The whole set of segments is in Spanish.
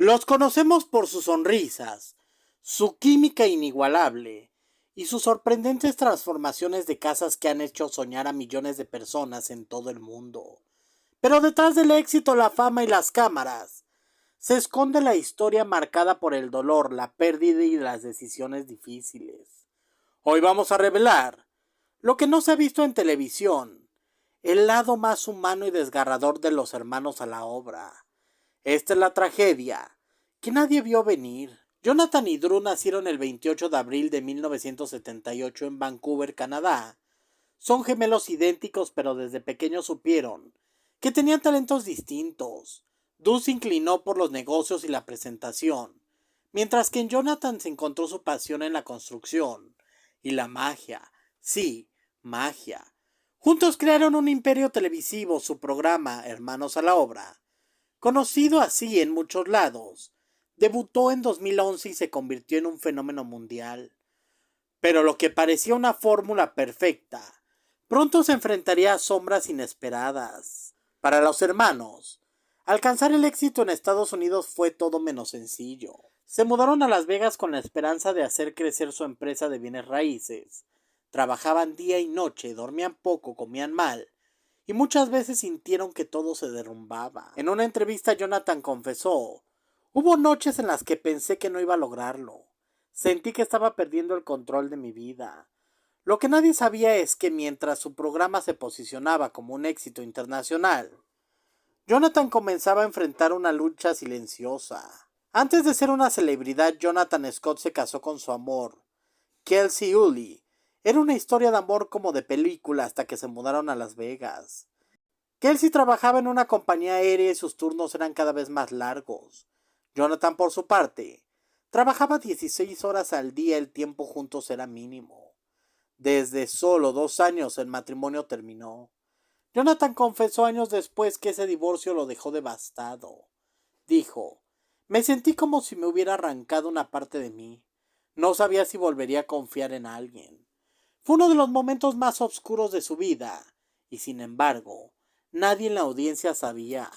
Los conocemos por sus sonrisas, su química inigualable y sus sorprendentes transformaciones de casas que han hecho soñar a millones de personas en todo el mundo. Pero detrás del éxito, la fama y las cámaras, se esconde la historia marcada por el dolor, la pérdida y las decisiones difíciles. Hoy vamos a revelar lo que no se ha visto en televisión, el lado más humano y desgarrador de los hermanos a la obra. Esta es la tragedia que nadie vio venir. Jonathan y Drew nacieron el 28 de abril de 1978 en Vancouver, Canadá. Son gemelos idénticos, pero desde pequeños supieron que tenían talentos distintos. Drew se inclinó por los negocios y la presentación, mientras que en Jonathan se encontró su pasión en la construcción y la magia. Sí, magia. Juntos crearon un imperio televisivo, su programa Hermanos a la Obra, conocido así en muchos lados. Debutó en 2011 y se convirtió en un fenómeno mundial. Pero lo que parecía una fórmula perfecta, pronto se enfrentaría a sombras inesperadas. Para los hermanos, alcanzar el éxito en Estados Unidos fue todo menos sencillo. Se mudaron a Las Vegas con la esperanza de hacer crecer su empresa de bienes raíces. Trabajaban día y noche, dormían poco, comían mal, y muchas veces sintieron que todo se derrumbaba. En una entrevista Jonathan confesó: hubo noches en las que pensé que no iba a lograrlo. Sentí que estaba perdiendo el control de mi vida. Lo que nadie sabía es que mientras su programa se posicionaba como un éxito internacional, Jonathan comenzaba a enfrentar una lucha silenciosa. Antes de ser una celebridad, Jonathan Scott se casó con su amor, Kelsey Ulley. Era una historia de amor como de película hasta que se mudaron a Las Vegas. Kelsey trabajaba en una compañía aérea y sus turnos eran cada vez más largos. Jonathan, por su parte, trabajaba 16 horas al día, el tiempo juntos era mínimo. Desde solo 2 años el matrimonio terminó. Jonathan confesó años después que ese divorcio lo dejó devastado. Dijo: me sentí como si me hubiera arrancado una parte de mí. No sabía si volvería a confiar en alguien. Fue uno de los momentos más oscuros de su vida, y sin embargo, nadie en la audiencia sabía.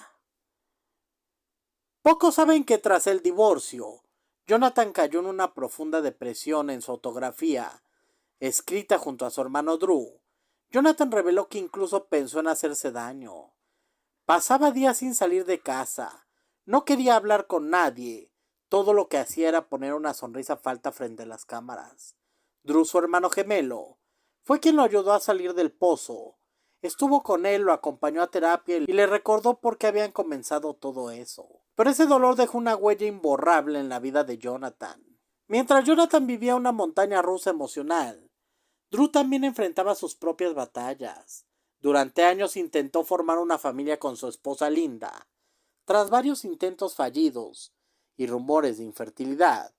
Pocos saben que tras el divorcio, Jonathan cayó en una profunda depresión. En su autografía, escrita junto a su hermano Drew, Jonathan reveló que incluso pensó en hacerse daño. Pasaba días sin salir de casa, no quería hablar con nadie, todo lo que hacía era poner una sonrisa falsa frente a las cámaras. Drew, su hermano gemelo, fue quien lo ayudó a salir del pozo. Estuvo con él, lo acompañó a terapia y le recordó por qué habían comenzado todo eso. Pero ese dolor dejó una huella imborrable en la vida de Jonathan. Mientras Jonathan vivía una montaña rusa emocional, Drew también enfrentaba sus propias batallas. Durante años intentó formar una familia con su esposa Linda. Tras varios intentos fallidos y rumores de infertilidad,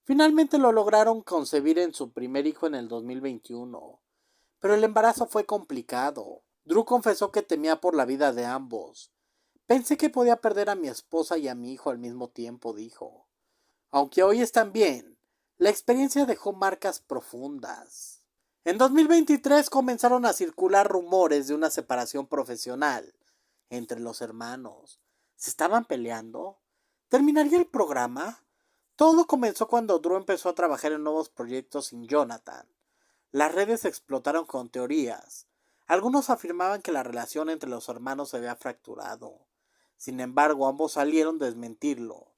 finalmente lo lograron concebir en su primer hijo en el 2021. Pero el embarazo fue complicado. Drew confesó que temía por la vida de ambos. Pensé que podía perder a mi esposa y a mi hijo al mismo tiempo, dijo. Aunque hoy están bien, la experiencia dejó marcas profundas. En 2023 comenzaron a circular rumores de una separación profesional entre los hermanos. ¿Se estaban peleando? ¿Terminaría el programa? Todo comenzó cuando Drew empezó a trabajar en nuevos proyectos sin Jonathan. Las redes explotaron con teorías. Algunos afirmaban que la relación entre los hermanos se había fracturado. Sin embargo, ambos salieron a desmentirlo.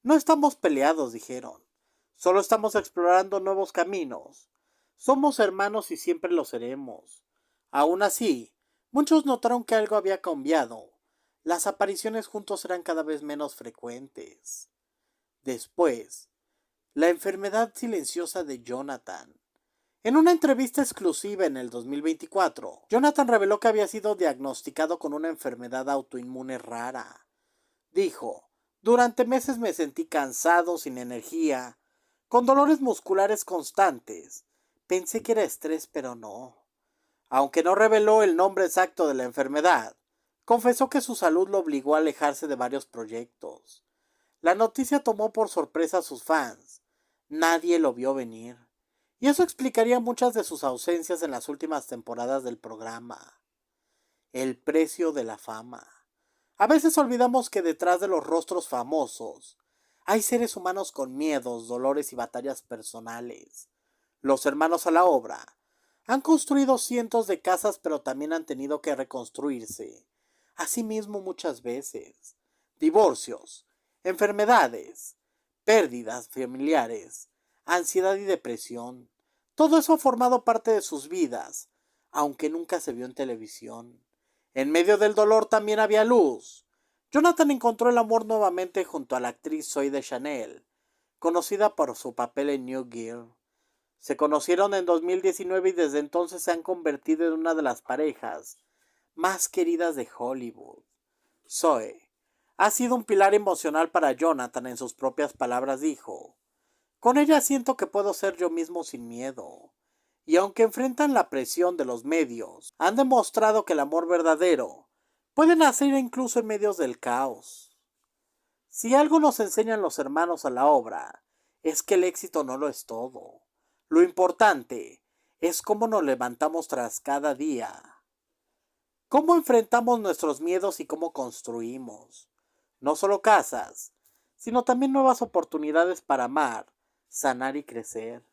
No estamos peleados, dijeron. Solo estamos explorando nuevos caminos. Somos hermanos y siempre lo seremos. Aún así, muchos notaron que algo había cambiado. Las apariciones juntos eran cada vez menos frecuentes. Después, la enfermedad silenciosa de Jonathan. En una entrevista exclusiva en el 2024, Jonathan reveló que había sido diagnosticado con una enfermedad autoinmune rara. Dijo: durante meses me sentí cansado, sin energía, con dolores musculares constantes. Pensé que era estrés, pero no. Aunque no reveló el nombre exacto de la enfermedad, confesó que su salud lo obligó a alejarse de varios proyectos. La noticia tomó por sorpresa a sus fans. Nadie lo vio venir. Y eso explicaría muchas de sus ausencias en las últimas temporadas del programa. El precio de la fama. A veces olvidamos que detrás de los rostros famosos Hay seres humanos con miedos, dolores y batallas personales. Los hermanos a la obra han construido cientos de casas, pero también han tenido que reconstruirse. Asimismo muchas veces. Divorcios, enfermedades, pérdidas familiares, ansiedad y depresión. Todo eso ha formado parte de sus vidas, aunque nunca se vio en televisión. En medio del dolor también había luz. Jonathan encontró el amor nuevamente junto a la actriz Zooey Deschanel, conocida por su papel en New Girl. Se conocieron en 2019 y desde entonces se han convertido en una de las parejas más queridas de Hollywood. Zoe ha sido un pilar emocional para Jonathan. En sus propias palabras dijo: con ella siento que puedo ser yo mismo sin miedo. Y aunque enfrentan la presión de los medios, han demostrado que el amor verdadero puede nacer incluso en medio del caos. Si algo nos enseñan los hermanos a la obra, es que el éxito no lo es todo. Lo importante es cómo nos levantamos tras cada día, cómo enfrentamos nuestros miedos y cómo construimos, no solo casas, sino también nuevas oportunidades para amar, sanar y crecer.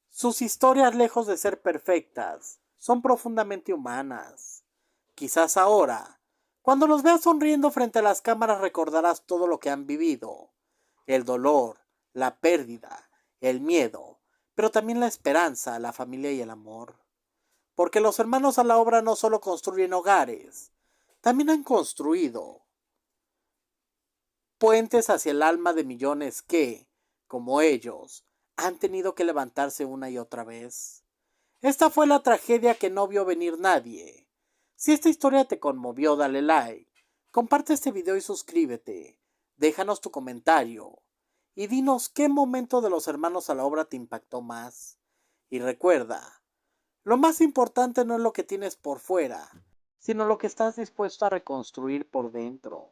Sus historias, lejos de ser perfectas, son profundamente humanas. Quizás ahora, cuando los veas sonriendo frente a las cámaras, recordarás todo lo que han vivido: el dolor, la pérdida, el miedo, pero también la esperanza, la familia y el amor. Porque los hermanos a la obra no solo construyen hogares, también han construido puentes hacia el alma de millones que, como ellos, han tenido que levantarse una y otra vez. Esta fue la tragedia que no vio venir nadie. Si esta historia te conmovió, dale like, comparte este video y suscríbete. Déjanos tu comentario y dinos qué momento de los hermanos a la obra te impactó más. Y recuerda, lo más importante no es lo que tienes por fuera, sino lo que estás dispuesto a reconstruir por dentro.